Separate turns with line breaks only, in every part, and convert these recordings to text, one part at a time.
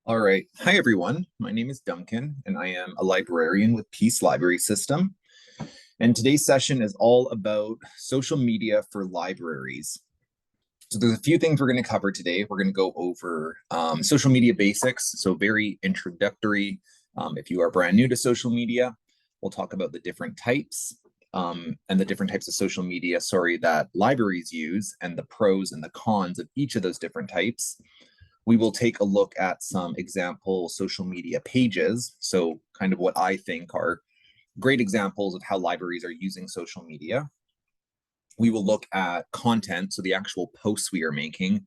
All right. Hi, everyone. My name is Duncan, and I am a librarian with Peace Library System. And today's session is all about social media for libraries. So there's a few things we're going to cover today. We're going to go over social media basics, so very introductory. If you are brand new to social media, we'll talk about the different types and the different types of social media, that libraries use and the pros and the cons of each of those different types. We will take a look at some example social media pages. So kind of what I think are great examples of how libraries are using social media. We will look at content, so the actual posts we are making,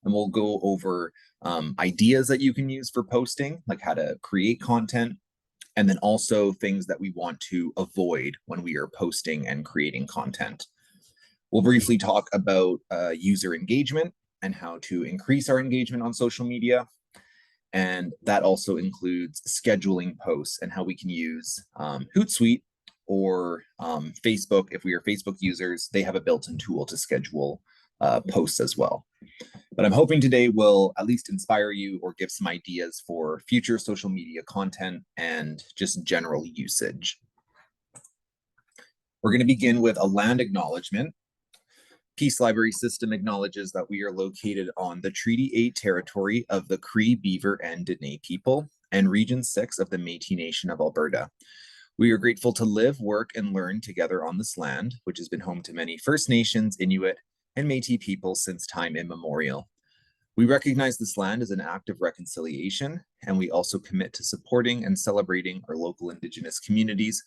and we'll go over ideas that you can use for posting, like how to create content, and then also things that we want to avoid when we are posting and creating content. We'll briefly talk about user engagement and how to increase our engagement on social media. And that also includes scheduling posts and how we can use Hootsuite or Facebook. If we are Facebook users, they have a built-in tool to schedule posts as well. But I'm hoping today will at least inspire you or give some ideas for future social media content and just general usage. We're going to begin with a land acknowledgement. Peace Library System acknowledges that we are located on the Treaty 8 territory of the Cree, Beaver, and Dene people and Region 6 of the Métis Nation of Alberta. We are grateful to live, work, and learn together on this land, which has been home to many First Nations, Inuit, and Métis people since time immemorial. We recognize this land as an act of reconciliation, and we also commit to supporting and celebrating our local Indigenous communities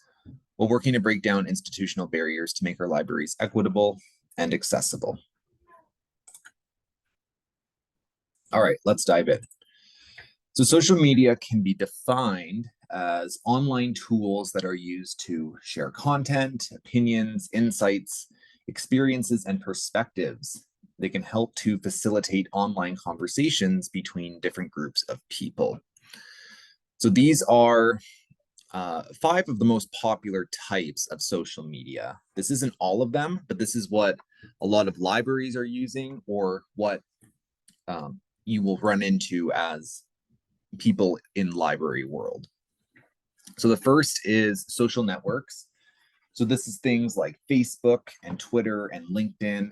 while working to break down institutional barriers to make our libraries equitable and accessible. All right, let's dive in. So social media can be defined as online tools that are used to share content, opinions, insights, experiences, and perspectives. They can help to facilitate online conversations between different groups of people. So these are 5 of the most popular types of social media. This isn't all of them, but this is what a lot of libraries are using, or what you will run into as people in library world. So the first is social networks. So this is things like Facebook and Twitter and LinkedIn,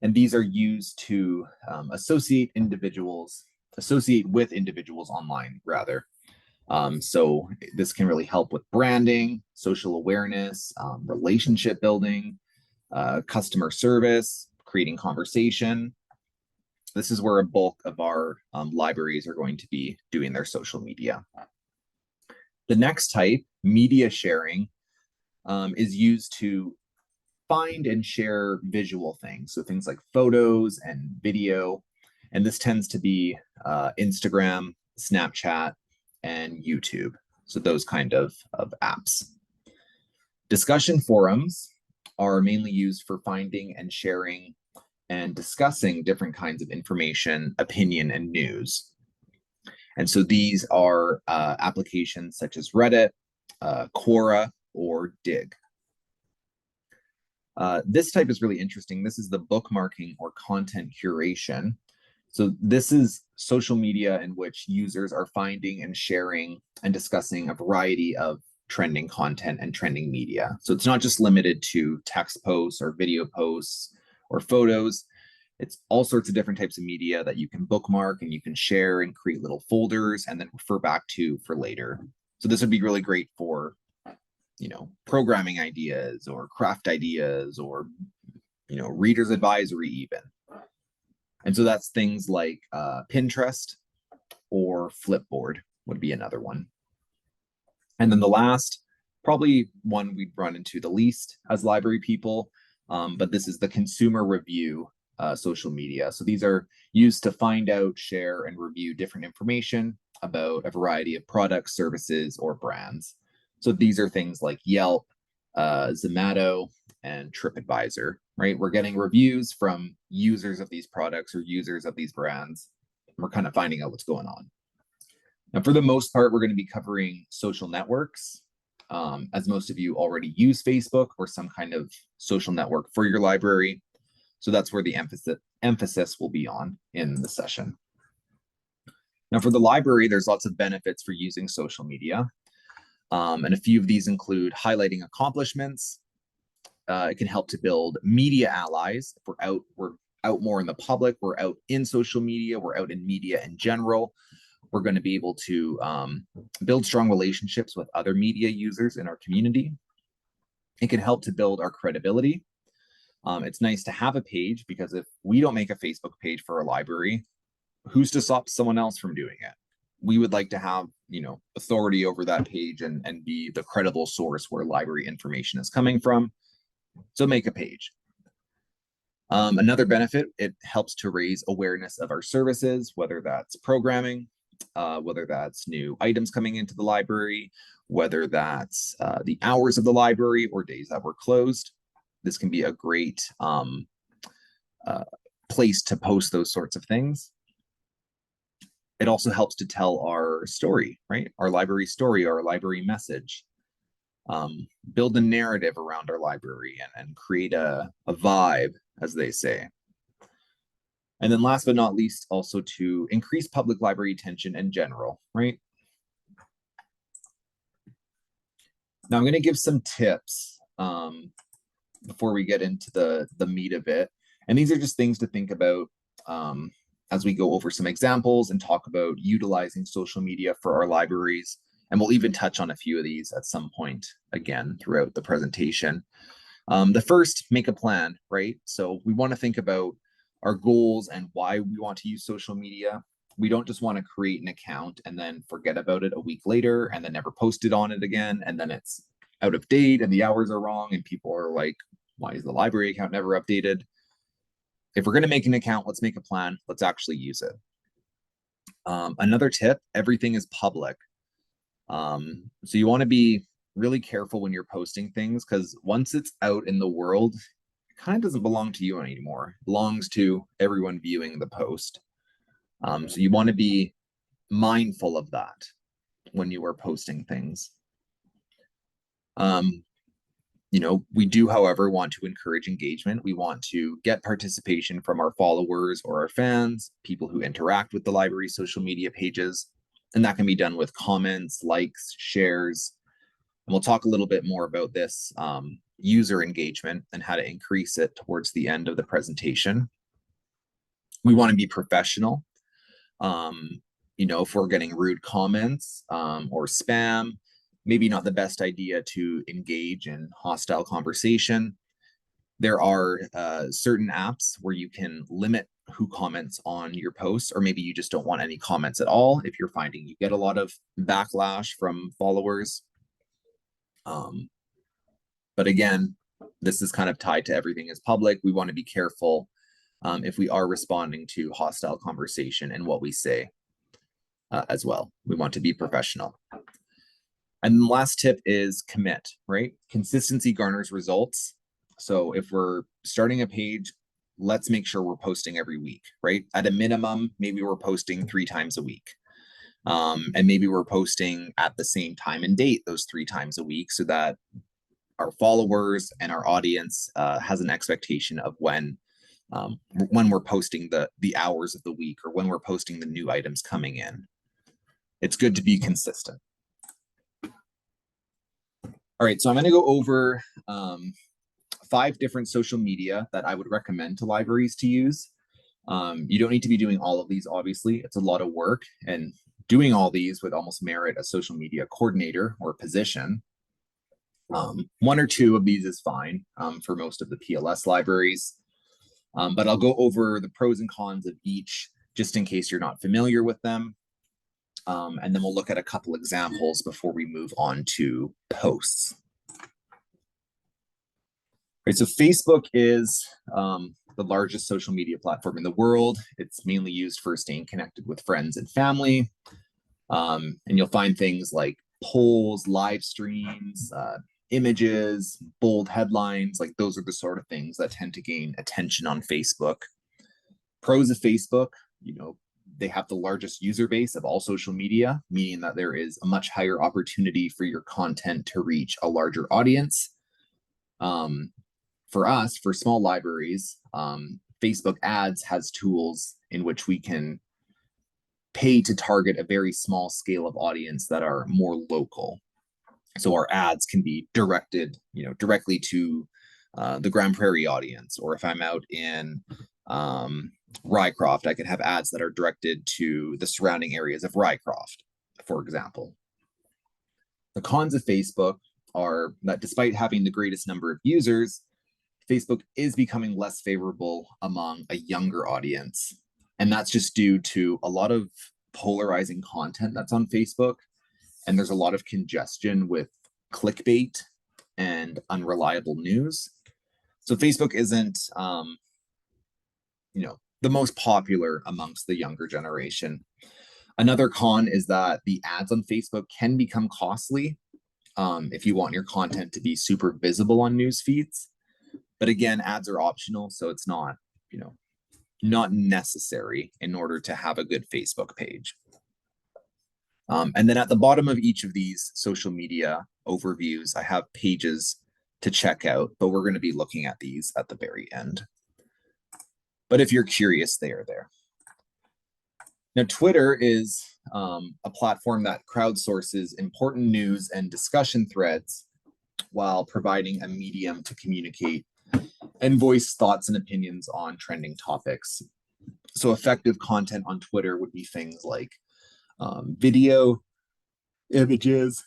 and these are used to associate with individuals online, rather. So this can really help with branding, social awareness, relationship building, customer service, creating conversation. This is where a bulk of our libraries are going to be doing their social media. The next type, media sharing, is used to find and share visual things. So things like photos and video. And this tends to be Instagram, Snapchat, and YouTube. So those kind of apps. Discussion forums are mainly used for finding and sharing and discussing different kinds of information, opinion, and news. And so these are applications such as Reddit, Quora, or Dig. This type is really interesting. This is the bookmarking or content curation. So this is social media in which users are finding and sharing and discussing a variety of trending content and trending media. So it's not just limited to text posts or video posts or photos. It's all sorts of different types of media that you can bookmark and you can share and create little folders and then refer back to for later. So this would be really great for, programming ideas or craft ideas or, reader's advisory even. And so that's things like Pinterest or Flipboard would be another one. And then the last, probably one we'd run into the least as library people, but this is the consumer review social media. So these are used to find out, share, and review different information about a variety of products, services, or brands. So these are things like Yelp, Zomato, and TripAdvisor, right? We're getting reviews from users of these products or users of these brands. And we're kind of finding out what's going on. Now, for the most part, we're going to be covering social networks, as most of you already use Facebook or some kind of social network for your library. So that's where the emphasis will be on in the session. Now for the library, there's lots of benefits for using social media. And a few of these include highlighting accomplishments. It can help to build media allies. If we're out more in the public, we're out in social media, we're out in media in general. We're going to be able to build strong relationships with other media users in our community. It can help to build our credibility. It's nice to have a page, because if we don't make a Facebook page for our library, who's to stop someone else from doing it? We would like to have, authority over that page and be the credible source where library information is coming from. So make a page. Another benefit, it helps to raise awareness of our services, whether that's programming, whether that's new items coming into the library, whether that's the hours of the library or days that we're closed. This can be a great place to post those sorts of things. It also helps to tell our story, right? Our library story, our library message. Build a narrative around our library and create a vibe, as they say. And then last but not least, also to increase public library attention in general, right? Now I'm going to give some tips before we get into the meat of it. And these are just things to think about as we go over some examples and talk about utilizing social media for our libraries. And we'll even touch on a few of these at some point again throughout the presentation. The first, make a plan, right? So we want to think about our goals and why we want to use social media. We don't just want to create an account and then forget about it a week later and then never post it on it again. And then it's out of date and the hours are wrong and people are like, why is the library account never updated? If we're going to make an account, let's make a plan. Let's actually use it. Another tip, everything is public. So you want to be really careful when you're posting things, because once it's out in the world, it kind of doesn't belong to you anymore. It belongs to everyone viewing the post. So you want to be mindful of that when you are posting things. We do, however, want to encourage engagement. We want to get participation from our followers or our fans, people who interact with the library's social media pages. And that can be done with comments, likes, shares. And we'll talk a little bit more about this user engagement and how to increase it towards the end of the presentation. We want to be professional. If we're getting rude comments or spam, maybe not the best idea to engage in hostile conversation. There are certain apps where you can limit who comments on your posts, or maybe you just don't want any comments at all if you're finding you get a lot of backlash from followers. But again, this is kind of tied to everything is public. We want to be careful if we are responding to hostile conversation and what we say as well. We want to be professional. And the last tip is commit, right? Consistency garners results. So if we're starting a page, let's make sure we're posting every week, right? At a minimum, maybe we're posting 3 times a week. And maybe we're posting at the same time and date those 3 times a week, so that our followers and our audience has an expectation of when we're posting the hours of the week, or when we're posting the new items coming in. It's good to be consistent. All right, so I'm going to go over 5 different social media that I would recommend to libraries to use. You don't need to be doing all of these, obviously. It's a lot of work, and doing all these would almost merit a social media coordinator or position. 1 or 2 of these is fine for most of the PLS libraries. But I'll go over the pros and cons of each, just in case you're not familiar with them. And then we'll look at a couple examples before we move on to posts. Right, so Facebook is the largest social media platform in the world. It's mainly used for staying connected with friends and family. And you'll find things like polls, live streams, images, bold headlines. Like, those are the sort of things that tend to gain attention on Facebook. Pros of Facebook, they have the largest user base of all social media, meaning that there is a much higher opportunity for your content to reach a larger audience. For us, for small libraries, Facebook ads has tools in which we can pay to target a very small scale of audience that are more local. So our ads can be directed, directly to the Grand Prairie audience, or if I'm out in Rycroft, I could have ads that are directed to the surrounding areas of Rycroft, for example. The cons of Facebook are that despite having the greatest number of users, Facebook is becoming less favorable among a younger audience. And that's just due to a lot of polarizing content that's on Facebook. And there's a lot of congestion with clickbait and unreliable news. So Facebook isn't, the most popular amongst the younger generation. Another con is that the ads on Facebook can become costly if you want your content to be super visible on news feeds. But again, ads are optional, so it's not, not necessary in order to have a good Facebook page. And then at the bottom of each of these social media overviews, I have pages to check out, but we're going to be looking at these at the very end. But if you're curious, they are there. Now, Twitter is a platform that crowdsources important news and discussion threads while providing a medium to communicate and voice thoughts and opinions on trending topics. So effective content on Twitter would be things like video, images,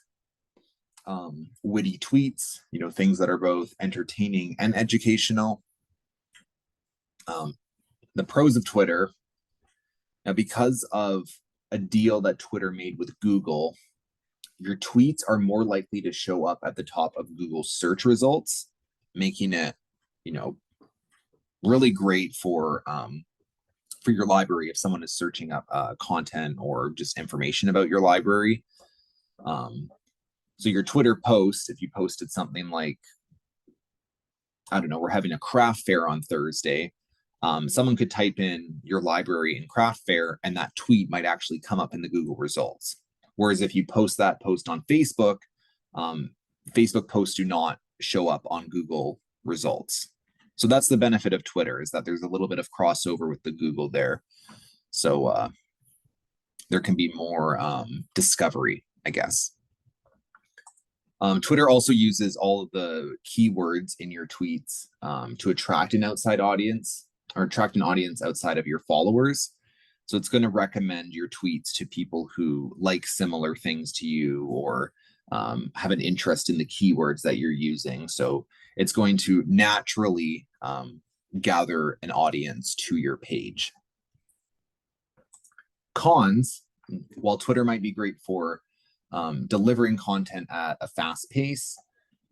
witty tweets, things that are both entertaining and educational. The pros of Twitter, now because of a deal that Twitter made with Google, your tweets are more likely to show up at the top of Google search results, making it, really great for your library if someone is searching up content or just information about your library. So your Twitter post, if you posted something like, I don't know, we're having a craft fair on Thursday, someone could type in your library and craft fair, and that tweet might actually come up in the Google results. Whereas if you post that post on Facebook, Facebook posts do not show up on Google results. So that's the benefit of Twitter, is that there's a little bit of crossover with the Google there. So there can be more discovery, I guess. Twitter also uses all of the keywords in your tweets to attract an outside audience, or attract an audience outside of your followers. So it's going to recommend your tweets to people who like similar things to you, or have an interest in the keywords that you're using. So it's going to naturally gather an audience to your page. Cons, while Twitter might be great for delivering content at a fast pace,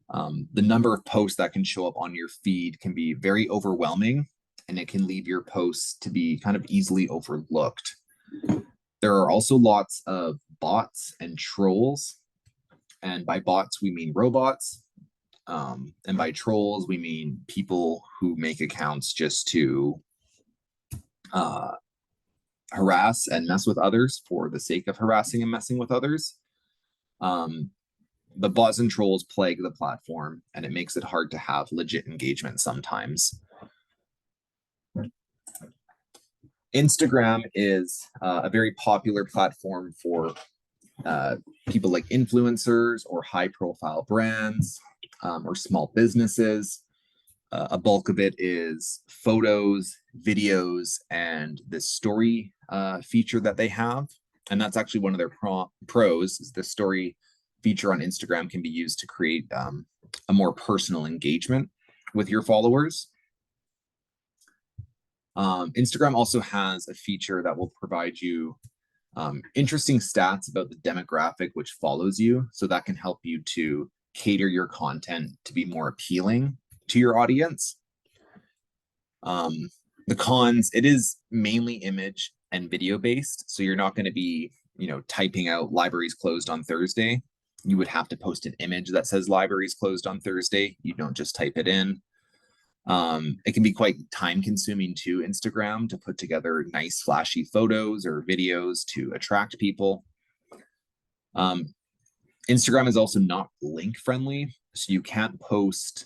the number of posts that can show up on your feed can be very overwhelming, and it can leave your posts to be kind of easily overlooked. There are also lots of bots and trolls. And by bots, we mean robots. And by trolls, we mean people who make accounts just to harass and mess with others for the sake of harassing and messing with others. The bots and trolls plague the platform, and it makes it hard to have legit engagement sometimes. Instagram is a very popular platform for people like influencers or high-profile brands or small businesses. A bulk of it is photos, videos, and the story feature that they have. And that's actually one of their pros, is the story feature on Instagram can be used to create a more personal engagement with your followers. Instagram also has a feature that will provide you interesting stats about the demographic which follows you. So that can help you to cater your content to be more appealing to your audience. The cons, it is mainly image and video based. So you're not going to be, typing out libraries closed on Thursday. You would have to post an image that says libraries closed on Thursday. You don't just type it in. It can be quite time consuming to Instagram to put together nice flashy photos or videos to attract people. Instagram is also not link friendly, so you can't post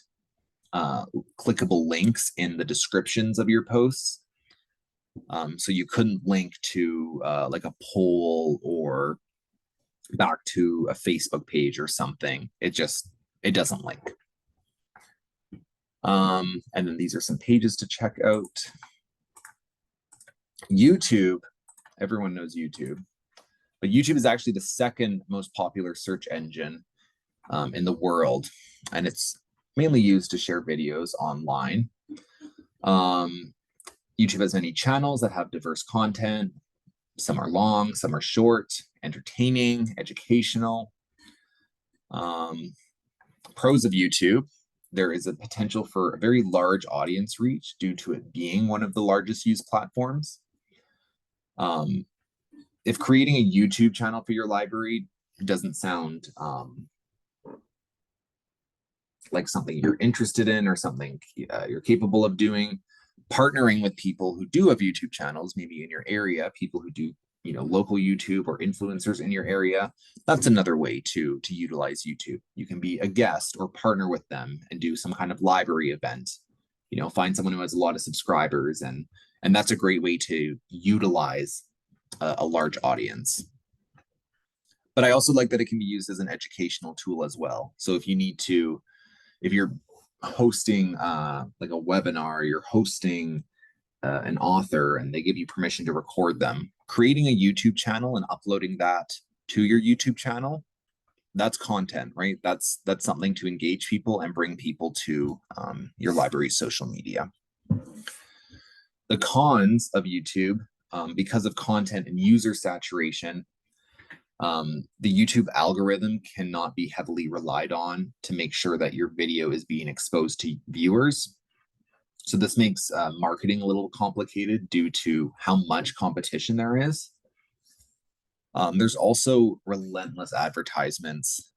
clickable links in the descriptions of your posts. So you couldn't link to like a poll or back to a Facebook page or something. It doesn't link. And then these are some pages to check out. YouTube, everyone knows YouTube, but YouTube is actually the second most popular search engine in the world, and it's mainly used to share videos online. YouTube has many channels that have diverse content. Some are long, some are short, entertaining, educational. Pros of YouTube: there is a potential for a very large audience reach due to it being one of the largest used platforms. If creating a YouTube channel for your library doesn't sound like something you're interested in or something you're capable of doing, partnering with people who do have YouTube channels, maybe in your area, people who do, local YouTube or influencers in your area, that's another way to utilize YouTube. You can be a guest or partner with them and do some kind of library event, find someone who has a lot of subscribers, and that's a great way to utilize a large audience. But I also like that it can be used as an educational tool as well. So if you're hosting like a webinar, you're hosting an author and they give you permission to record them, creating a YouTube channel and uploading that to your YouTube channel, that's content, right? That's something to engage people and bring people to your library's social media. The cons of YouTube, because of content and user saturation, the YouTube algorithm cannot be heavily relied on to make sure that your video is being exposed to viewers. So this makes marketing a little complicated due to how much competition there is. There's also relentless advertisements.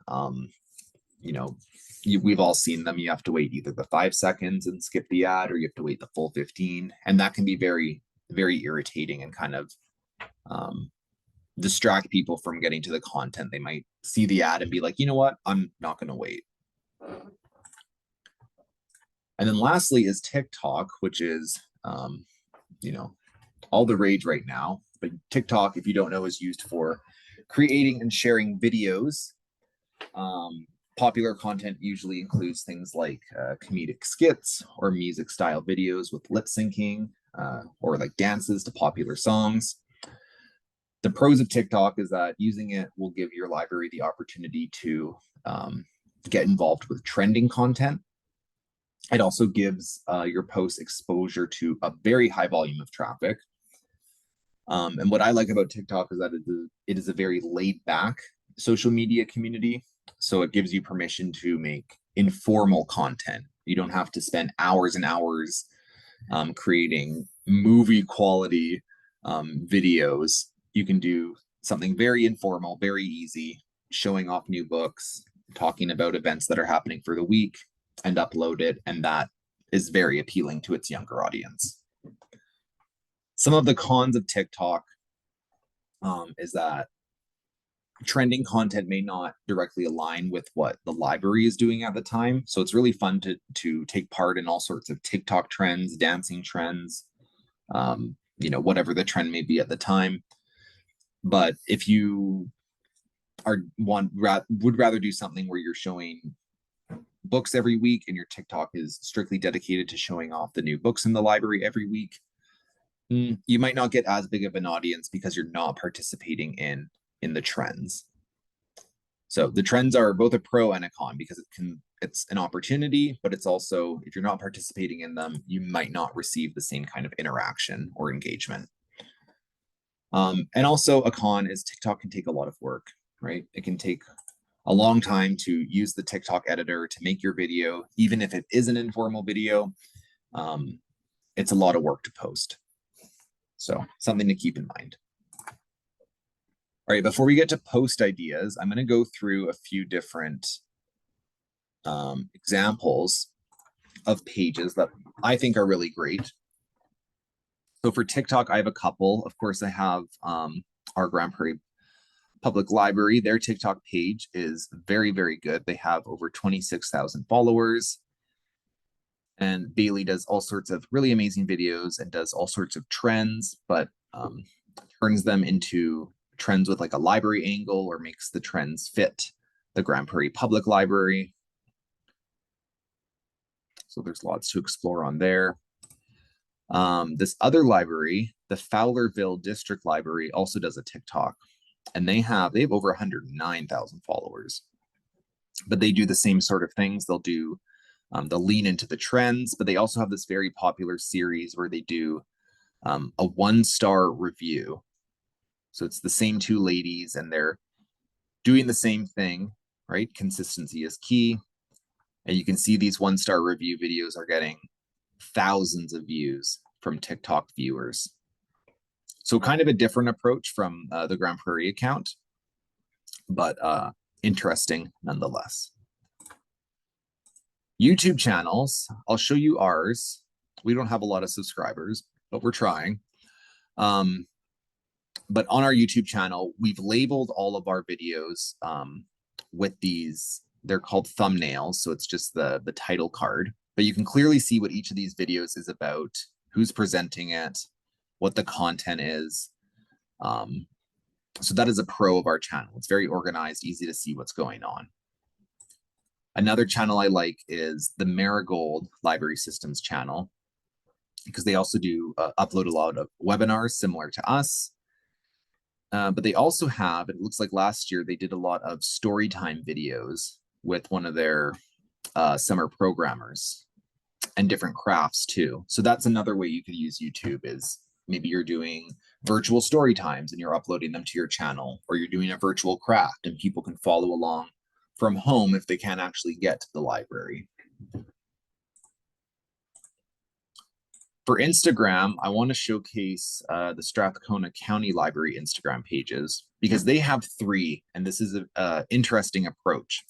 We've all seen them. You have to wait either the 5 seconds and skip the ad, or you have to wait the full 15. And that can be very, very irritating and kind of distract people from getting to the content. They might see the ad and be like, you know what, I'm not going to wait. And then lastly is TikTok, which is, all the rage right now. But TikTok, if you don't know, is used for creating and sharing videos. Popular content usually includes things like comedic skits or music style videos with lip syncing or like dances to popular songs. The pros of TikTok is that using it will give your library the opportunity to get involved with trending content. It also gives your posts exposure to a very high volume of traffic. And what I like about TikTok is that it is a very laid back social media community. So it gives you permission to make informal content. You don't have to spend hours and hours creating movie quality videos. You can do something very informal, very easy, showing off new books, talking about events that are happening for the week, and upload it. And that is very appealing to its younger audience. Some of the cons of TikTok is that trending content may not directly align with what the library is doing at the time. So it's really fun to take part in all sorts of TikTok trends, dancing trends, whatever the trend may be at the time. But if you would rather do something where you're showing books every week and your TikTok is strictly dedicated to showing off the new books in the library every week, you might not get as big of an audience because you're not participating in the trends. So the trends are both a pro and a con, because it's an opportunity, but it's also, if you're not participating in them, you might not receive the same kind of interaction or engagement. And also a con is TikTok can take a lot of work, right? It can take a long time to use the TikTok editor to make your video. Even if it is an informal video, it's a lot of work to post. So something to keep in mind. All right, before we get to post ideas, I'm going to go through a few different examples of pages that I think are really great. So for TikTok, I have a couple. Of course, I have our Grand Prairie Public Library. Their TikTok page is very, very good. They have over 26,000 followers. And Bailey does all sorts of really amazing videos and does all sorts of trends, but turns them into trends with like a library angle or makes the trends fit the Grand Prairie Public Library. So there's lots to explore on there. This other library, the Fowlerville District Library, also does a TikTok, and they have over 109,000 followers. But they do the same sort of things. They'll lean into the trends, but they also have this very popular series where they do a 1-star review. So it's the same two ladies, and they're doing the same thing, right? Consistency is key. And you can see these 1-star review videos are getting thousands of views from TikTok viewers. So kind of a different approach from the Grand Prairie account, but interesting nonetheless. YouTube channels, I'll show you ours. We don't have a lot of subscribers, but we're trying. But on our YouTube channel, we've labeled all of our videos with these, they're called thumbnails. So it's just the title card, but you can clearly see what each of these videos is about, who's presenting it, what the content is. So that is a pro of our channel. It's very organized, easy to see what's going on. Another channel I like is the Marigold Library Systems channel, because they also do upload a lot of webinars similar to us. But they also have, it looks like last year, they did a lot of story time videos with one of their summer programmers and different crafts too. So that's another way you could use YouTube, is maybe you're doing virtual story times and you're uploading them to your channel, or you're doing a virtual craft and people can follow along from home if they can't actually get to the library. For Instagram, I want to showcase the Strathcona County Library Instagram pages, because they have 3, and this is an interesting approach.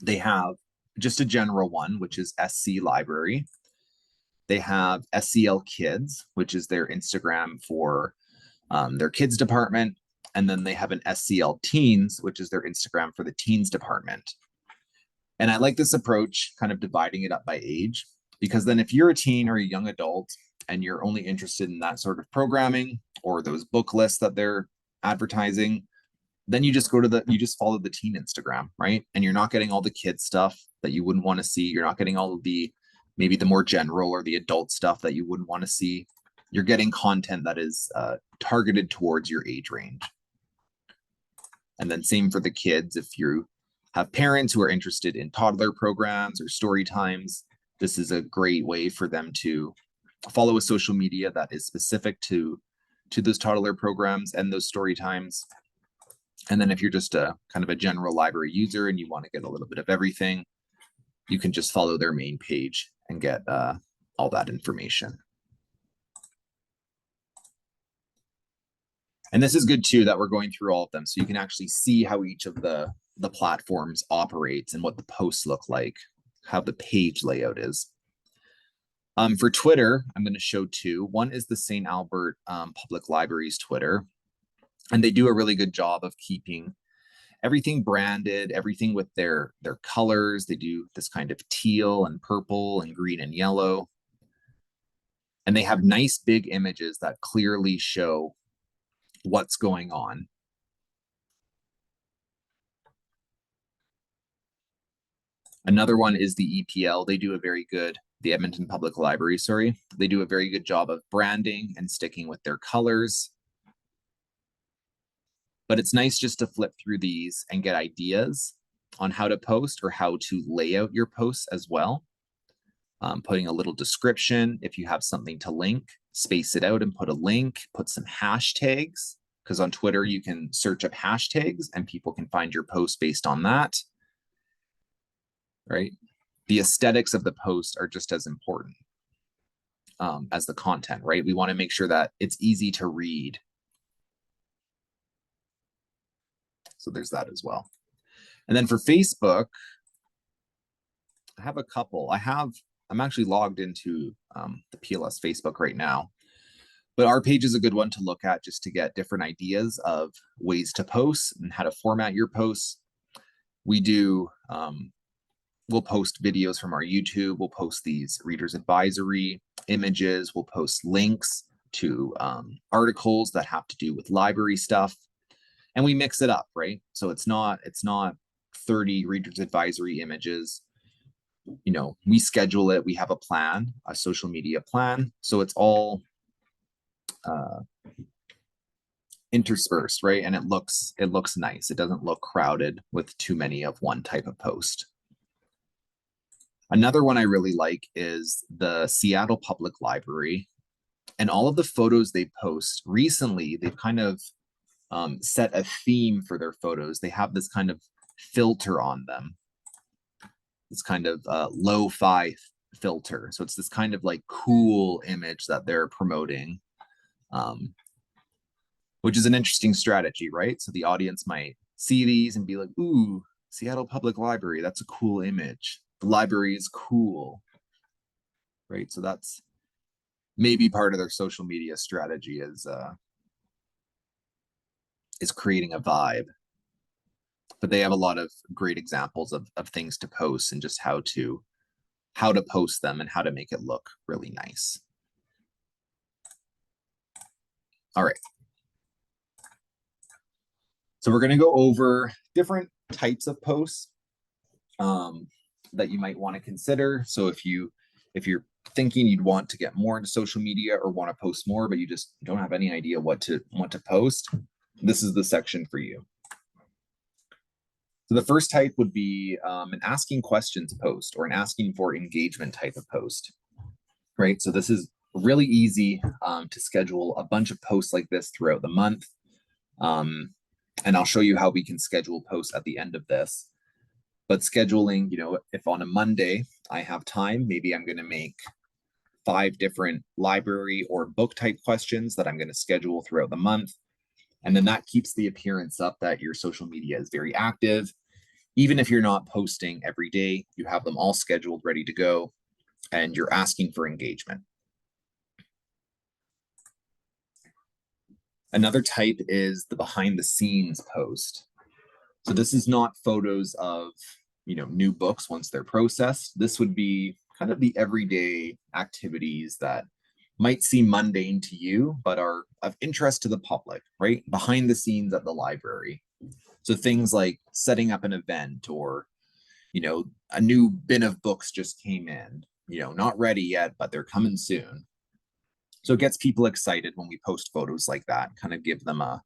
They have just a general one, which is SC Library. They have SCL Kids, which is their Instagram for their kids department. And then they have an SCL Teens, which is their Instagram for the teens department. And I like this approach, kind of dividing it up by age, because then if you're a teen or a young adult and you're only interested in that sort of programming or those book lists that they're advertising, then you just follow the teen Instagram, right? And you're not getting all the kid stuff that you wouldn't want to see. You're not getting all of maybe the more general or the adult stuff that you wouldn't want to see. You're getting content that is targeted towards your age range. And then same for the kids. If you have parents who are interested in toddler programs or story times, this is a great way for them to follow a social media that is specific to those toddler programs and those story times. And then if you're just a kind of a general library user and you want to get a little bit of everything, you can just follow their main page and get all that information. And this is good too, that we're going through all of them, so you can actually see how each of the platforms operates and what the posts look like, how the page layout is. For Twitter, I'm going to show 2. One is the St. Albert Public Library's Twitter, and they do a really good job of keeping everything branded, everything with their colors. They do this kind of teal and purple and green and yellow. And they have nice big images that clearly show what's going on. Another one is the EPL. They do a very good, the Edmonton Public Library, sorry. They do a very good job of branding and sticking with their colors. But it's nice just to flip through these and get ideas on how to post or how to lay out your posts as well. Putting a little description, if you have something to link, space it out and put a link, put some hashtags, because on Twitter you can search up hashtags and people can find your post based on that, right? The aesthetics of the post are just as important as the content, right? We want to make sure that it's easy to read. So there's that as well. And then for Facebook, I have a couple. I'm actually logged into the PLS Facebook right now, but our page is a good one to look at just to get different ideas of ways to post and how to format your posts. We do We'll post videos from our YouTube. We'll post these readers advisory images. We'll post links to articles that have to do with library stuff. And we mix it up, right? So it's not 30 readers advisory images. You know, we schedule it. We have a plan, a social media plan. So it's all interspersed, right? And it looks nice. It doesn't look crowded with too many of one type of post. Another one I really like is the Seattle Public Library. And all of the photos they post recently, they've kind of set a theme for their photos. They have this kind of filter on them. This kind of lo-fi filter. So it's this kind of like cool image that they're promoting, which is an interesting strategy, right? So the audience might see these and be like, ooh, Seattle Public Library, that's a cool image. The library is cool, right? So that's maybe part of their social media strategy is creating a vibe. But they have a lot of great examples of things to post and just how to post them and how to make it look really nice. All right. So we're going to go over different types of posts that you might want to consider. So if you're thinking you'd want to get more into social media or want to post more, but you just don't have any idea what to post, this is the section for you. So the first type would be an asking questions post or an asking for engagement type of post, right? So this is really easy to schedule a bunch of posts like this throughout the month. And I'll show you how we can schedule posts at the end of this. But scheduling, you know, if on a Monday I have time, maybe I'm going to make 5 different library or book type questions that I'm going to schedule throughout the month. And then that keeps the appearance up that your social media is very active. Even if you're not posting every day, you have them all scheduled, ready to go, and you're asking for engagement. Another type is the behind the scenes post. So this is not photos of, you know, new books once they're processed. This would be kind of the everyday activities that might seem mundane to you, but are of interest to the public, right? Behind the scenes at the library. So things like setting up an event or, you know, a new bin of books just came in, you know, not ready yet, but they're coming soon. So it gets people excited when we post photos like that, kind of give them a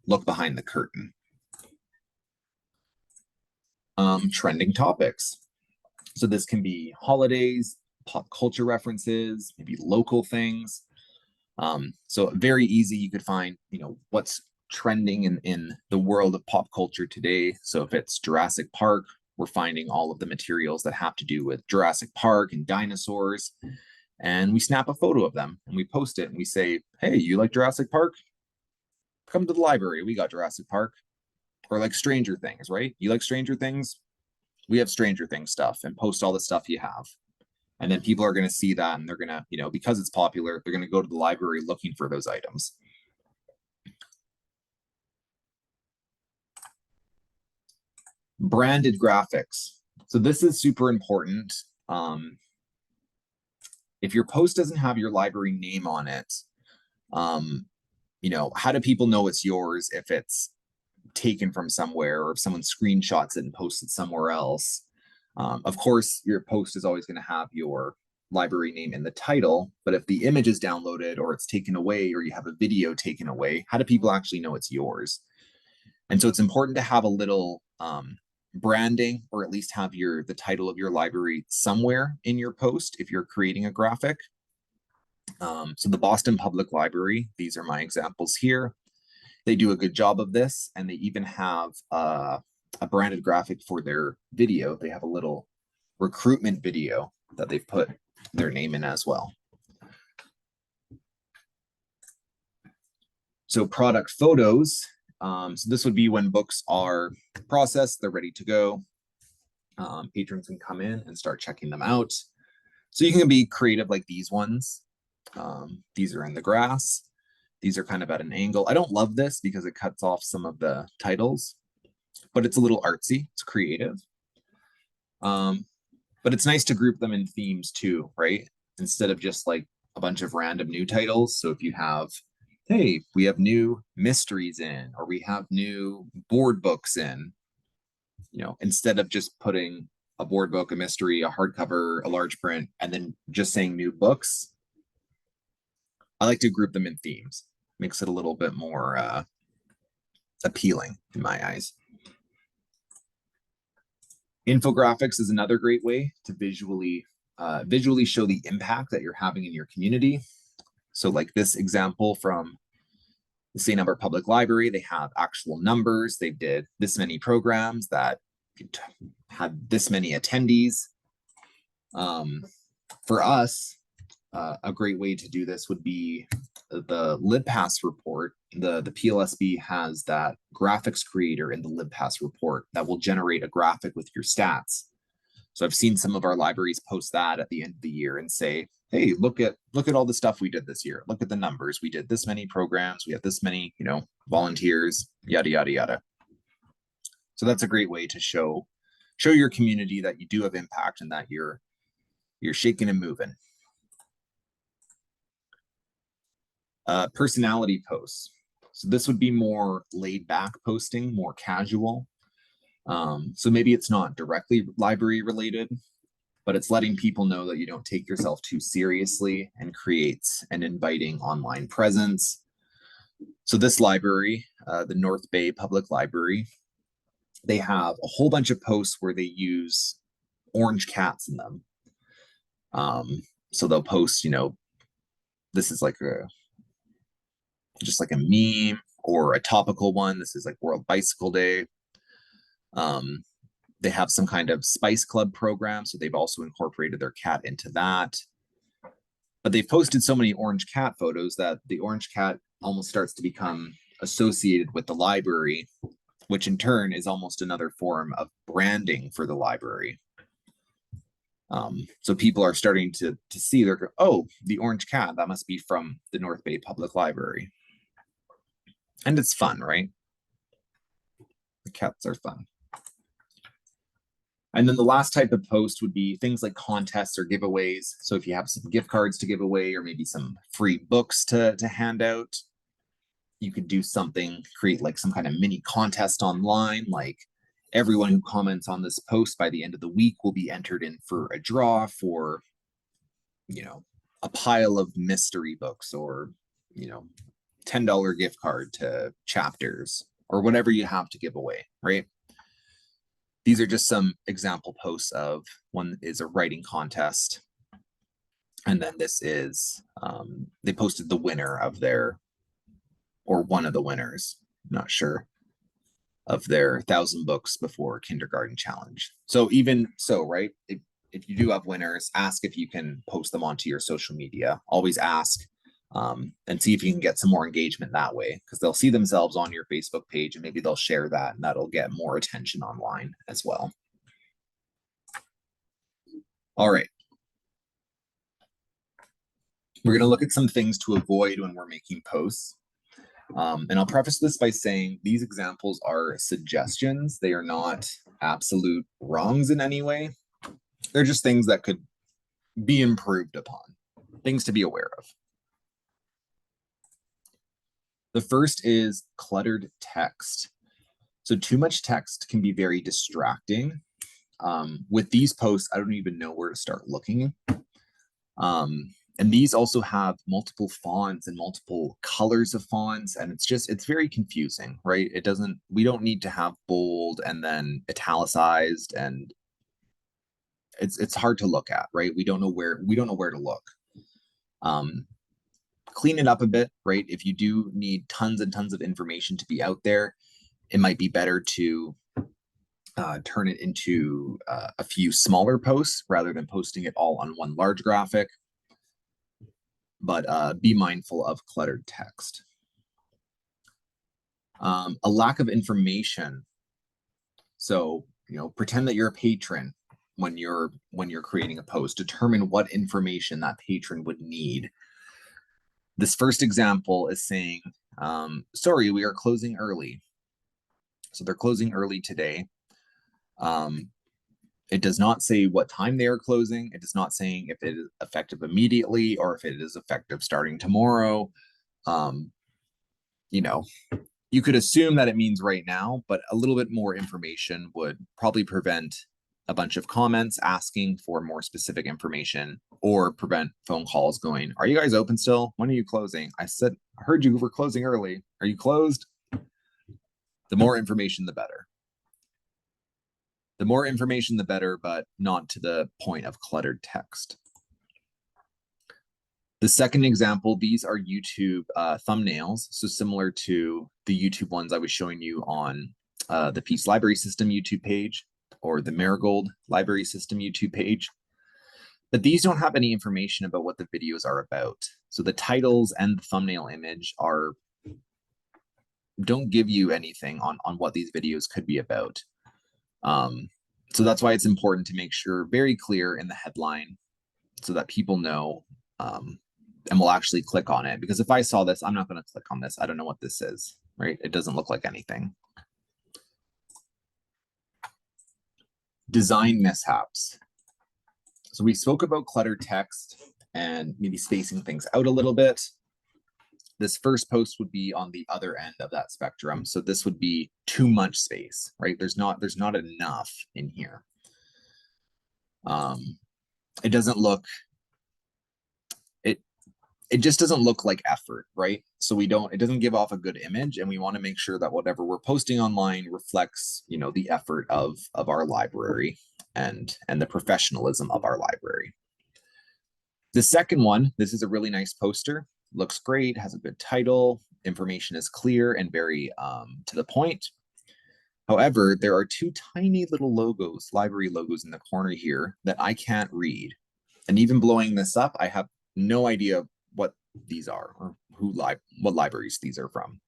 look behind the curtain. Trending topics. So this can be holidays, pop culture references, maybe local things. So very easy. You could find, you know, what's trending in the world of pop culture today. So if it's Jurassic Park, we're finding all of the materials that have to do with Jurassic Park and dinosaurs. And we snap a photo of them and we post it and we say, hey, you like Jurassic Park? Come to the library. We got Jurassic Park. Or like Stranger Things, right? You like Stranger Things? We have Stranger Things stuff, and post all the stuff you have. And then people are going to see that and they're going to, you know, because it's popular, they're going to go to the library looking for those items. Branded graphics. So this is super important. If your post doesn't have your library name on it, you know, how do people know it's yours if it's taken from somewhere or if someone screenshots it and posts it somewhere else? Of course, your post is always going to have your library name in the title, but if the image is downloaded or it's taken away or you have a video taken away, how do people actually know it's yours? And so it's important to have a little branding, or at least have the title of your library somewhere in your post if you're creating a graphic. So the Boston Public Library, these are my examples here. They do a good job of this, and they even have a branded graphic for their video. They have a little recruitment video that they've put their name in as well. So product photos. So this would be when books are processed, they're ready to go. Patrons can come in and start checking them out. So you can be creative like these ones. These are in the grass. These are kind of at an angle. I don't love this because it cuts off some of the titles, but it's a little artsy. It's creative. But it's nice to group them in themes too, right? Instead of just like a bunch of random new titles. So if you have, hey, we have new mysteries in, or we have new board books in, instead of just putting a board book, a mystery, a hardcover, a large print, and then just saying new books, I like to group them in themes. Makes it a little bit more appealing in my eyes. Infographics is another great way to visually show the impact that you're having in your community. So like this example from the St. Albert Public Library, they have actual numbers. They did this many programs that had this many attendees. For us, a great way to do this would be the LibPass report. The PLSB has that graphics creator in the LibPass report that will generate a graphic with your stats. So I've seen some of our libraries post that at the end of the year and say, hey, look at all the stuff we did this year. Look at the numbers. We did this many programs. We have this many, volunteers, yada, yada, yada. So that's a great way to show your community that you do have impact and that you're shaking and moving. Personality posts. So this would be more laid back posting, more casual. So maybe it's not directly library related, but it's letting people know that you don't take yourself too seriously and creates an inviting online presence. So this library, the North Bay Public Library, they have a whole bunch of posts where they use orange cats in them. So they'll post, this is like just like a meme or a topical one. This is like World Bicycle Day. They have some kind of Spice Club program, so they've also incorporated their cat into that. But they've posted so many orange cat photos that the orange cat almost starts to become associated with the library, which in turn is almost another form of branding for the library. So people are starting to see, oh, the orange cat, that must be from the North Bay Public Library. And it's fun, right? The cats are fun. And then the last type of post would be things like contests or giveaways. So if you have some gift cards to give away or maybe some free books to hand out, you could do something, create like some kind of mini contest online, like everyone who comments on this post by the end of the week will be entered in for a draw for, a pile of mystery books or, $10 gift card to Chapters or whatever you have to give away, right? These are just some example posts of one is a writing contest. And then this is, they posted the winner of or one of the winners, not sure, of their 1,000 books before kindergarten challenge. So even so, right, if you do have winners, ask if you can post them onto your social media. Always ask and see if you can get some more engagement that way, because they'll see themselves on your Facebook page and maybe they'll share that and that'll get more attention online as well. All right. We're going to look at some things to avoid when we're making posts. And I'll preface this by saying these examples are suggestions. They are not absolute wrongs in any way. They're just things that could be improved upon, things to be aware of. The first is cluttered text. So too much text can be very distracting. With these posts, I don't even know where to start looking. And these also have multiple fonts and multiple colors of fonts, and it's very confusing, right? We don't need to have bold and then italicized, and it's hard to look at, right? We don't know where to look. Clean it up a bit, right? If you do need tons and tons of information to be out there, it might be better to turn it into a few smaller posts rather than posting it all on one large graphic. But be mindful of cluttered text. A lack of information. So, pretend that you're a patron when you're creating a post. Determine what information that patron would need. This first example is saying, sorry, we are closing early. So they're closing early today. It does not say what time they are closing. It does not saying if it is effective immediately or if it is effective starting tomorrow. You know, you could assume that it means right now, but a little bit more information would probably prevent a bunch of comments asking for more specific information or prevent phone calls going, are you guys open still? When are you closing? I heard you were closing early. Are you closed? The more information, the better. The more information, the better, but not to the point of cluttered text. The second example, these are YouTube thumbnails. So similar to the YouTube ones I was showing you on the Peace Library System YouTube page or the Marigold Library System YouTube page. But these don't have any information about what the videos are about. So the titles and the thumbnail image don't give you anything on what these videos could be about. So that's why it's important to make sure very clear in the headline so that people know and will actually click on it. Because if I saw this, I'm not going to click on this. I don't know what this is, right? It doesn't look like anything. Design mishaps. So we spoke about cluttered text and maybe spacing things out a little bit. This first post would be on the other end of that spectrum. So this would be too much space, right? There's not enough in here. It doesn't look, it just doesn't look like effort, right? So it doesn't give off a good image, and we want to make sure that whatever we're posting online reflects, the effort of our library and the professionalism of our library. The second one, this is a really nice poster. Looks great, has a good title, information is clear and very to the point. However, there are two tiny little logos, library logos in the corner here that I can't read. And even blowing this up, I have no idea what these are or what libraries these are from.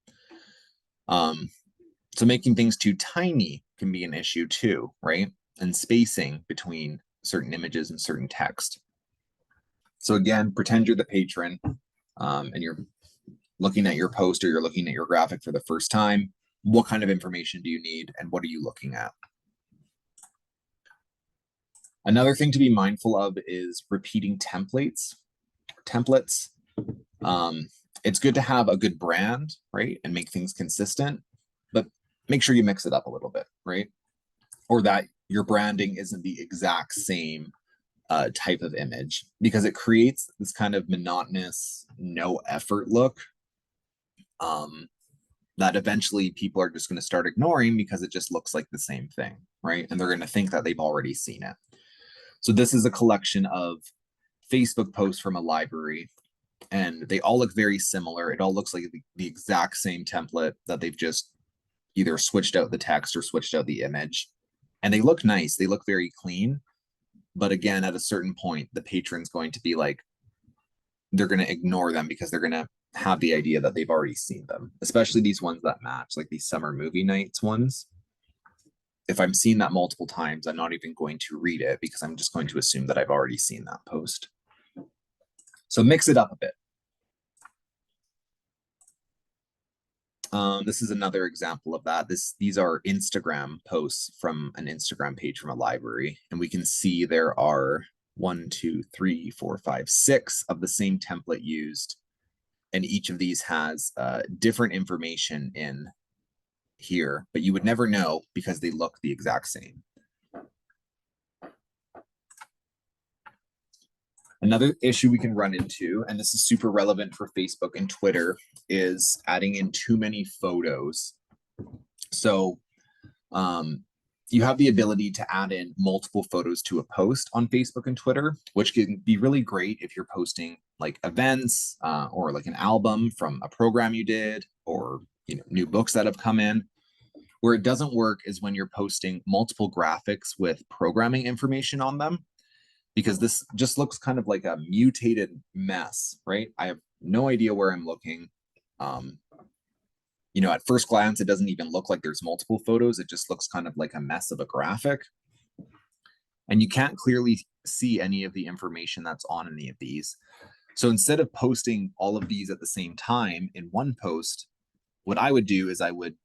So making things too tiny can be an issue too, right? And spacing between certain images and certain text. So again, pretend you're the patron and you're looking at your post or you're looking at your graphic for the first time. What kind of information do you need and what are you looking at? Another thing to be mindful of is repeating templates. It's good to have a good brand, right? And make things consistent, but make sure you mix it up a little bit, right? Or that your branding isn't the exact same type of image, because it creates this kind of monotonous, no effort look that eventually people are just going to start ignoring because it just looks like the same thing, right? And they're going to think that they've already seen it. So this is a collection of Facebook posts from a library, and they all look very similar. It all looks like the exact same template that they've just either switched out the text or switched out the image. And they look nice. They look very clean. But again, at a certain point, the patron's going to be like, they're going to ignore them because they're going to have the idea that they've already seen them, especially these ones that match, like these summer movie nights ones. If I'm seeing that multiple times, I'm not even going to read it because I'm just going to assume that I've already seen that post. So mix it up a bit. This is another example of that. These are Instagram posts from an Instagram page from a library, and we can see there are 1, 2, 3, 4, 5, 6 of the same template used, and each of these has different information in here, but you would never know because they look the exact same. Another issue we can run into, and this is super relevant for Facebook and Twitter, is adding in too many photos. So you have the ability to add in multiple photos to a post on Facebook and Twitter, which can be really great if you're posting like events or like an album from a program you did, or new books that have come in. Where it doesn't work is when you're posting multiple graphics with programming information on them, because this just looks kind of like a mutated mess, right? I have no idea where I'm looking. At first glance, it doesn't even look like there's multiple photos. It just looks kind of like a mess of a graphic. And you can't clearly see any of the information that's on any of these. So instead of posting all of these at the same time in one post, what I would do is I would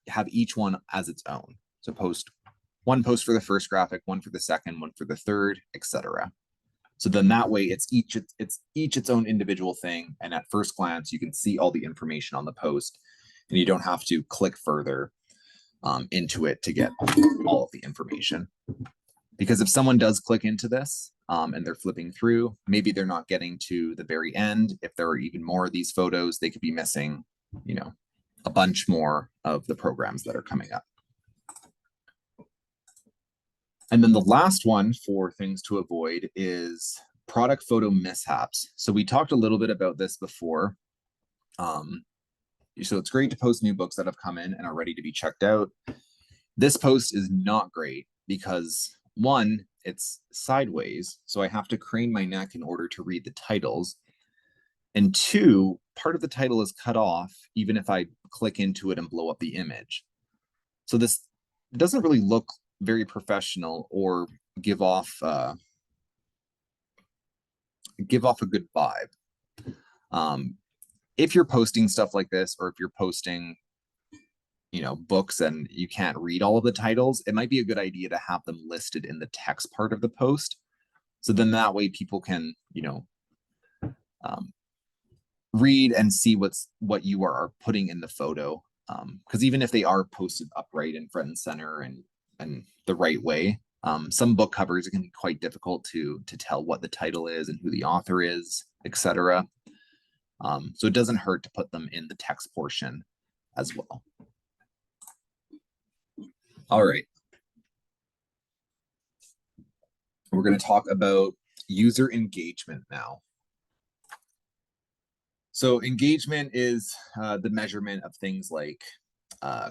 have each one as its own. So post one post for the first graphic, one for the second, one for the third, etc. So then that way it's each its own individual thing. And at first glance, you can see all the information on the post and you don't have to click further into it to get all of the information. Because if someone does click into this and they're flipping through, maybe they're not getting to the very end. If there are even more of these photos, they could be missing, you know, a bunch more of the programs that are coming up. And then the last one for things to avoid is product photo mishaps. So we talked a little bit about this before. So it's great to post new books that have come in and are ready to be checked out. This post is not great because one, it's sideways, so I have to crane my neck in order to read the titles. And two, part of the title is cut off even if I click into it and blow up the image. So this doesn't really look very professional or give off a good vibe. If you're posting stuff like this, or if you're posting, you know, books and you can't read all of the titles, it might be a good idea to have them listed in the text part of the post. So then that way people can, you know, read and see what you are putting in the photo. Because even if they are posted upright in front and center and the right way, some book covers can be quite difficult to tell what the title is and who the author is, etc. So it doesn't hurt to put them in the text portion as well. All right. We're going to talk about user engagement now. So engagement is the measurement of things like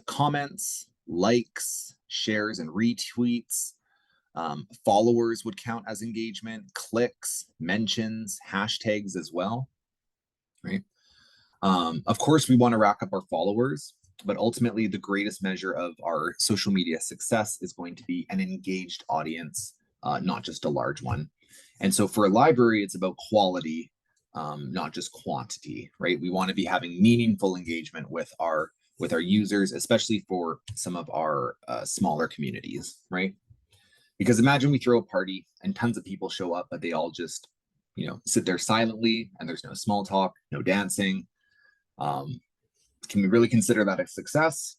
comments, likes, shares, and retweets. Followers would count as engagement, clicks, mentions, hashtags as well, right? Of course, we want to rack up our followers, but ultimately the greatest measure of our social media success is going to be an engaged audience, not just a large one. And so for a library, it's about quality, not just quantity, right? We want to be having meaningful engagement with our users, especially for some of our smaller communities, right? Because imagine we throw a party and tons of people show up, but they all just, you know, sit there silently and there's no small talk, no dancing. Can we really consider that a success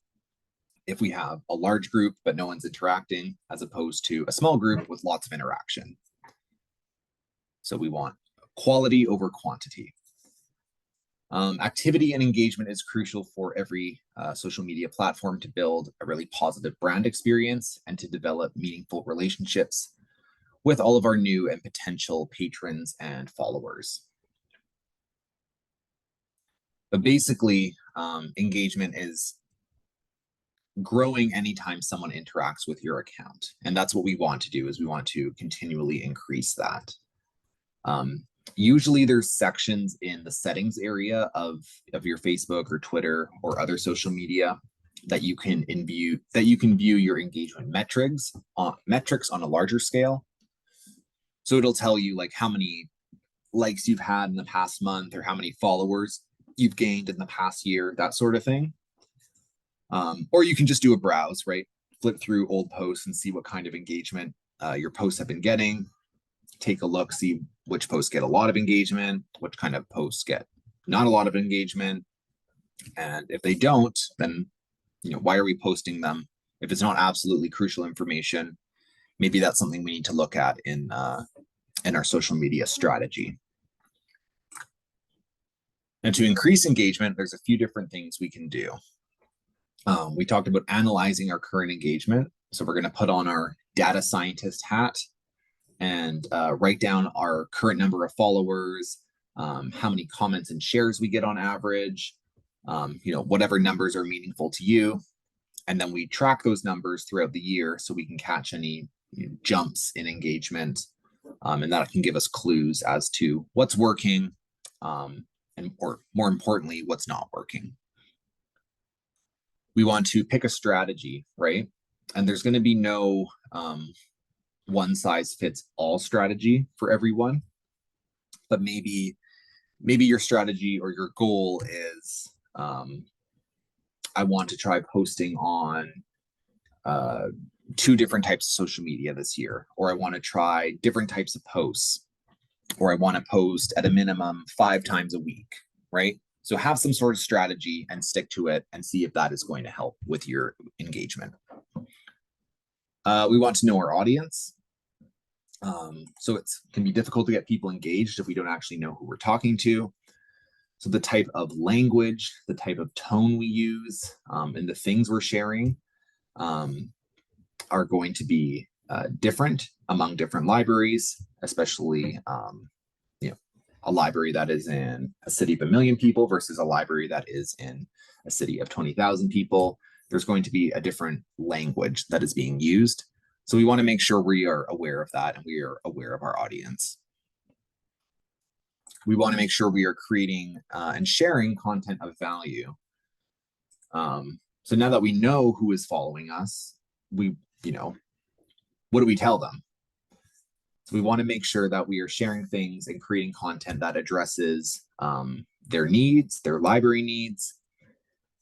if we have a large group but no one's interacting, as opposed to a small group with lots of interaction? So we want quality over quantity. Activity and engagement is crucial for every social media platform to build a really positive brand experience and to develop meaningful relationships with all of our new and potential patrons and followers. But basically, engagement is growing anytime someone interacts with your account. And that's what we want to do, is we want to continually increase that. Usually there's sections in the settings area of your Facebook or Twitter or other social media that you can view your engagement metrics on a larger scale. So it'll tell you like how many likes you've had in the past month, or how many followers you've gained in the past year, that sort of thing. Or you can just do a browse, right? Flip through old posts and see what kind of engagement your posts have been getting. Take a look, see which posts get a lot of engagement, which kind of posts get not a lot of engagement. And if they don't, then, you know, why are we posting them? If it's not absolutely crucial information, maybe that's something we need to look at in our social media strategy. And to increase engagement, there's a few different things we can do. We talked about analyzing our current engagement. So we're going to put on our data scientist hat and write down our current number of followers, how many comments and shares we get on average, you know, whatever numbers are meaningful to you. And then we track those numbers throughout the year so we can catch any jumps in engagement. And that can give us clues as to what's working, or more importantly, what's not working. We want to pick a strategy, right? And there's going to be no one size fits all strategy for everyone, but maybe your strategy or your goal is, I want to try posting on 2 different types of social media this year, or I want to try different types of posts, or I want to post at a minimum 5 times a week, right? So have some sort of strategy and stick to it and see if that is going to help with your engagement. We want to know our audience. So it can be difficult to get people engaged if we don't actually know who we're talking to. So the type of language, the type of tone we use, and the things we're sharing are going to be different among different libraries, especially a library that is in a city of 1 million people versus a library that is in a city of 20,000 people. There's going to be a different language that is being used. So we want to make sure we are aware of that and we are aware of our audience. We want to make sure we are creating and sharing content of value. So now that we know who is following us, what do we tell them? So we want to make sure that we are sharing things and creating content that addresses their needs, their library needs.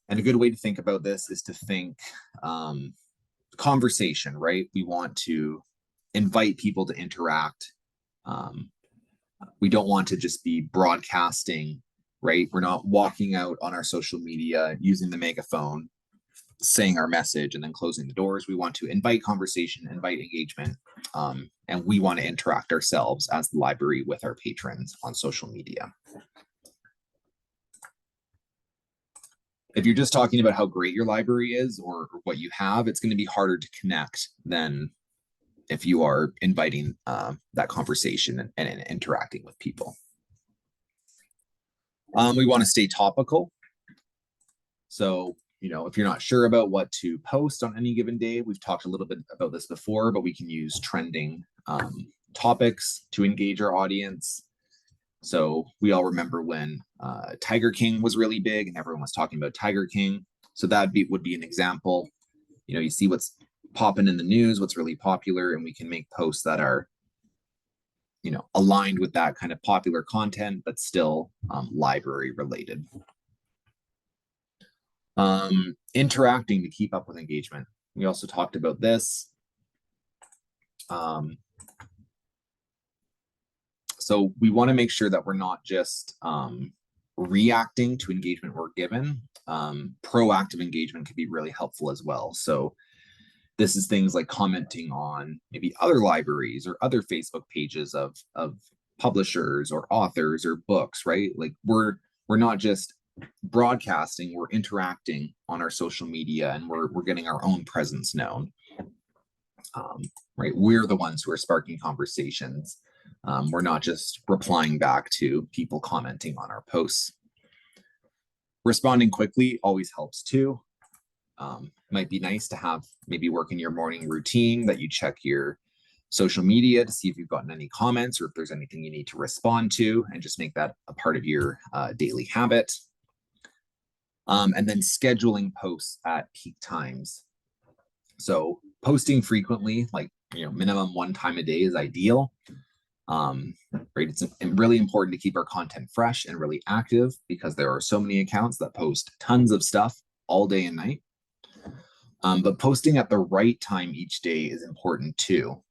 And a good way to think about this is to think conversation, right? We want to invite people to interact. We don't want to just be broadcasting, right? We're not walking out on our social media using the megaphone, saying our message and then closing the doors. We want to invite conversation, invite engagement, and we want to interact ourselves as the library with our patrons on social media. If you're just talking about how great your library is or what you have, it's going to be harder to connect than if you are inviting that conversation and interacting with people. We want to stay topical. So, if you're not sure about what to post on any given day, we've talked a little bit about this before, but we can use trending topics to engage our audience. So we all remember when Tiger King was really big and everyone was talking about Tiger King. So that would be an example. You see what's popping in the news, what's really popular, and we can make posts that are, aligned with that kind of popular content, but still library related. Interacting to keep up with engagement. We also talked about this. So we want to make sure that we're not just reacting to engagement we're given. Proactive engagement can be really helpful as well. So this is things like commenting on maybe other libraries or other Facebook pages of publishers or authors or books, right? Like we're not just broadcasting, we're interacting on our social media and we're getting our own presence known. Right? We're the ones who are sparking conversations. We're not just replying back to people commenting on our posts. Responding quickly always helps too. Might be nice to have maybe work in your morning routine that you check your social media to see if you've gotten any comments or if there's anything you need to respond to, and just make that a part of your daily habit. And then scheduling posts at peak times. So posting frequently, like minimum 1 time a day is ideal. Right, it's really important to keep our content fresh and really active because there are so many accounts that post tons of stuff all day and night. But posting at the right time each day is important too.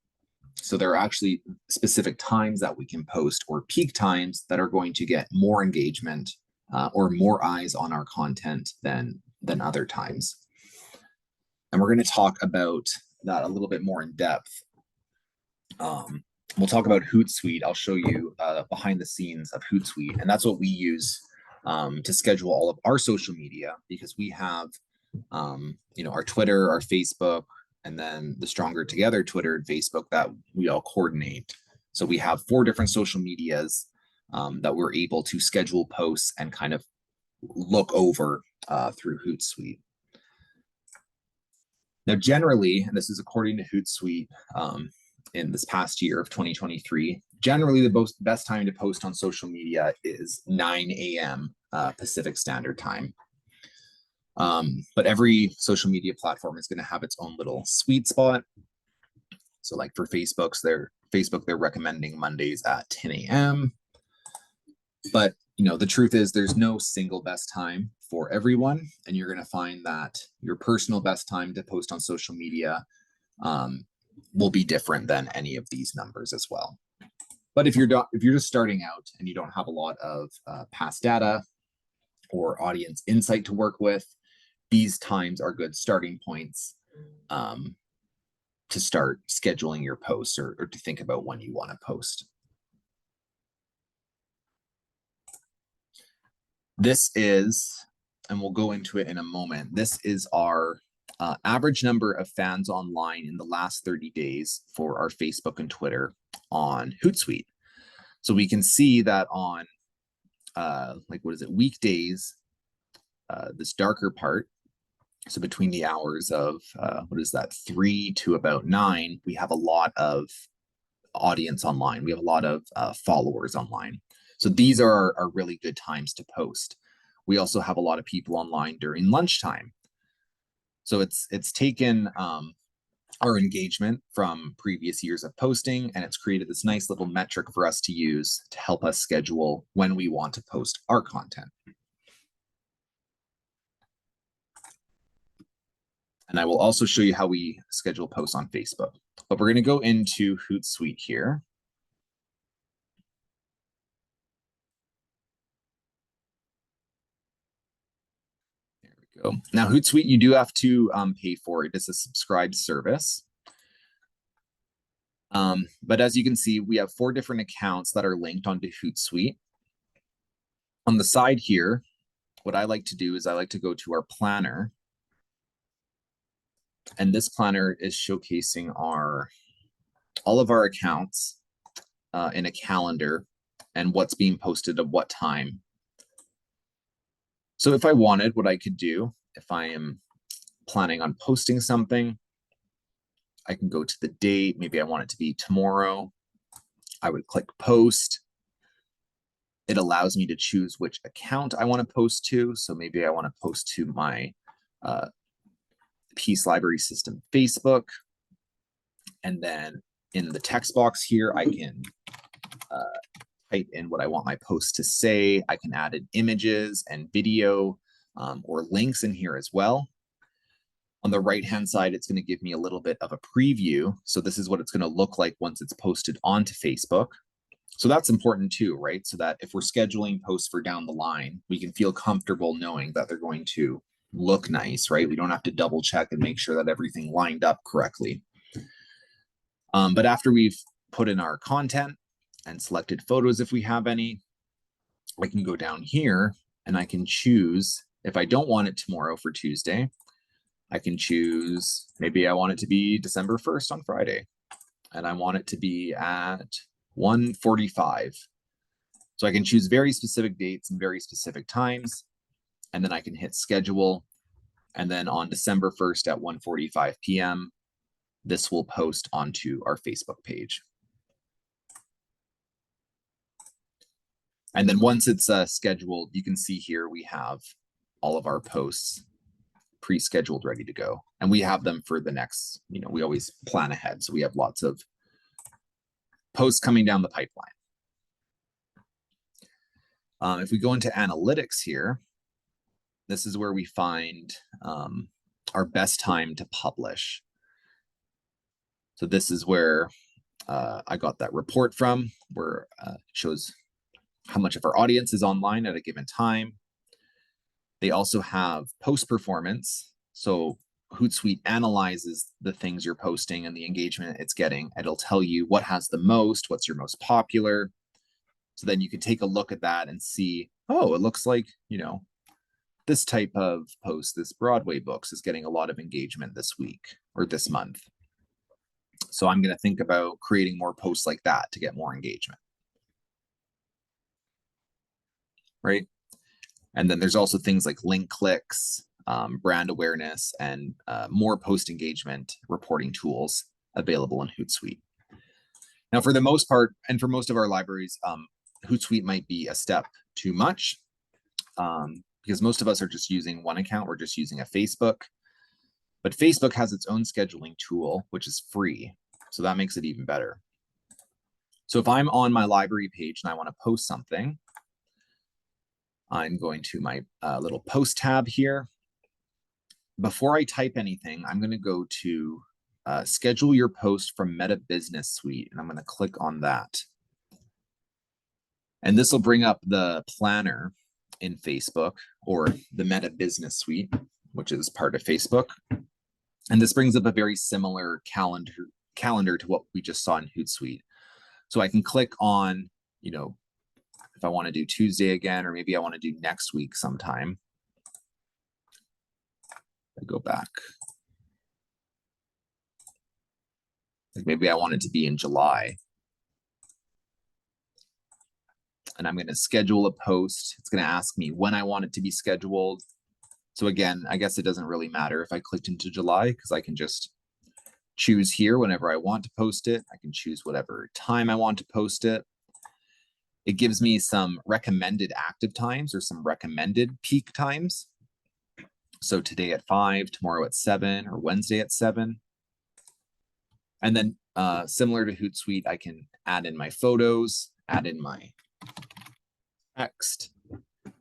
So there are actually specific times that we can post, or peak times that are going to get more engagement or more eyes on our content than other times. And we're going to talk about that a little bit more in depth. We'll talk about Hootsuite. I'll show you behind the scenes of Hootsuite, and that's what we use to schedule all of our social media, because we have our Twitter, our Facebook, and then the Stronger Together Twitter and Facebook that we all coordinate. So we have 4 different social medias that we're able to schedule posts and kind of look over through Hootsuite. Now, generally, and this is according to Hootsuite, in this past year of 2023, generally the best time to post on social media is 9 a.m. Pacific Standard Time. But every social media platform is going to have its own little sweet spot. So like for Facebook, they're recommending Mondays at 10 a.m. But the truth is there's no single best time for everyone, and you're going to find that your personal best time to post on social media will be different than any of these numbers as well. But if you're just starting out and you don't have a lot of past data or audience insight to work with, these times are good starting points to start scheduling your posts or to think about when you want to post. This is, and we'll go into it in a moment, this is our average number of fans online in the last 30 days for our Facebook and Twitter on Hootsuite. So we can see that on weekdays, this darker part, so between the hours of 3 to about 9, we have a lot of audience online. We have a lot of followers online. So these are really good times to post. We also have a lot of people online during lunchtime. So it's taken our engagement from previous years of posting, and it's created this nice little metric for us to use to help us schedule when we want to post our content. And I will also show you how we schedule posts on Facebook. But we're going to go into Hootsuite here. There we go. Now, Hootsuite, you do have to pay for it. It's a subscribed service. But as you can see, we have 4 different accounts that are linked onto Hootsuite. On the side here, what I like to do is I like to go to our planner. And this planner is showcasing all of our accounts in a calendar and what's being posted at what time. So if I wanted, what I could do, if I am planning on posting something, I can go to the date. Maybe I want it to be tomorrow. I would click post. It allows me to choose which account I want to post to. So maybe I want to post to my Peace Library System Facebook. And then in the text box here, I can type in what I want my post to say. I can add in images and video or links in here as well. On the right-hand side, it's going to give me a little bit of a preview. So this is what it's going to look like once it's posted onto Facebook. So that's important too, right? So that if we're scheduling posts for down the line, we can feel comfortable knowing that they're going to look nice, right? We don't have to double check and make sure that everything lined up correctly. But after we've put in our content and selected photos, if we have any, I can go down here and I can choose, if I don't want it tomorrow for Tuesday, I can choose, maybe I want it to be December 1st on Friday, and I want it to be at 1:45. So I can choose very specific dates and very specific times, and then I can hit schedule. And then on December 1st at 1:45 p.m., this will post onto our Facebook page. And then once it's scheduled, you can see here we have all of our posts pre-scheduled, ready to go. And we have them for the next, we always plan ahead. So we have lots of posts coming down the pipeline. If we go into analytics here, this is where we find our best time to publish. So this is where I got that report from, where it shows how much of our audience is online at a given time. They also have post performance. So Hootsuite analyzes the things you're posting and the engagement it's getting. It'll tell you what has the most, what's your most popular. So then you can take a look at that and see, oh, it looks like, this type of post, this Broadway books is getting a lot of engagement this week or this month. So I'm going to think about creating more posts like that to get more engagement. Right? And then there's also things like link clicks, brand awareness, and more post engagement reporting tools available in Hootsuite. Now, for the most part, and for most of our libraries, Hootsuite might be a step too much because most of us are just using one account. We're just using a Facebook. But Facebook has its own scheduling tool, which is free. So that makes it even better. So if I'm on my library page and I want to post something, I'm going to my little post tab here. Before I type anything, I'm going to go to schedule your post from Meta Business Suite, and I'm going to click on that. And this will bring up the planner in Facebook, or the Meta Business Suite, which is part of Facebook. And this brings up a very similar calendar to what we just saw in Hootsuite. So I can click on, you know, if I want to do Tuesday again, or maybe I want to do next week sometime. I go back. Like maybe I want it to be in July. And I'm going to schedule a post. It's going to ask me when I want it to be scheduled. So again, I guess it doesn't really matter if I clicked into July, because I can just choose here whenever I want to post it. I can choose whatever time I want to post it. It gives me some recommended active times or some recommended peak times. So today at 5, tomorrow at 7, or Wednesday at 7. And then similar to Hootsuite, I can add in my photos, add in my text. And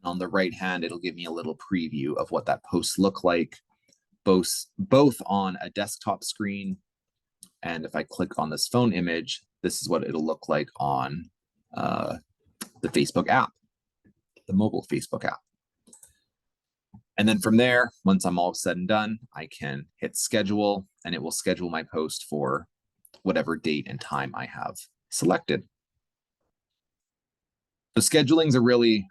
on the right hand, it'll give me a little preview of what that post look like, both on a desktop screen. And if I click on this phone image, this is what it'll look like on the Facebook app, the mobile Facebook app. And then from there, once I'm all said and done, I can hit schedule, and it will schedule my post for whatever date and time I have selected. So scheduling is a really,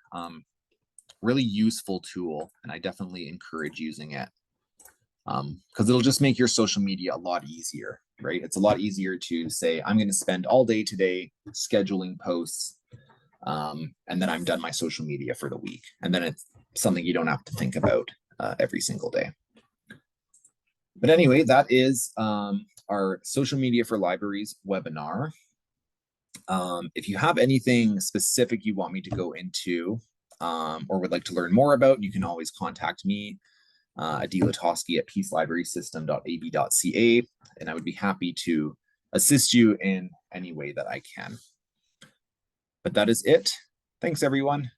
really useful tool, and I definitely encourage using it, because it'll just make your social media a lot easier, right? It's a lot easier to say, I'm going to spend all day today scheduling posts, and then I'm done my social media for the week. And then it's something you don't have to think about every single day. But anyway, that is our Social Media for Libraries webinar. If you have anything specific you want me to go into or would like to learn more about, you can always contact me at Lotoski at peacelibrarysystem.ab.ca, and I would be happy to assist you in any way that I can. But that is it. Thanks, everyone.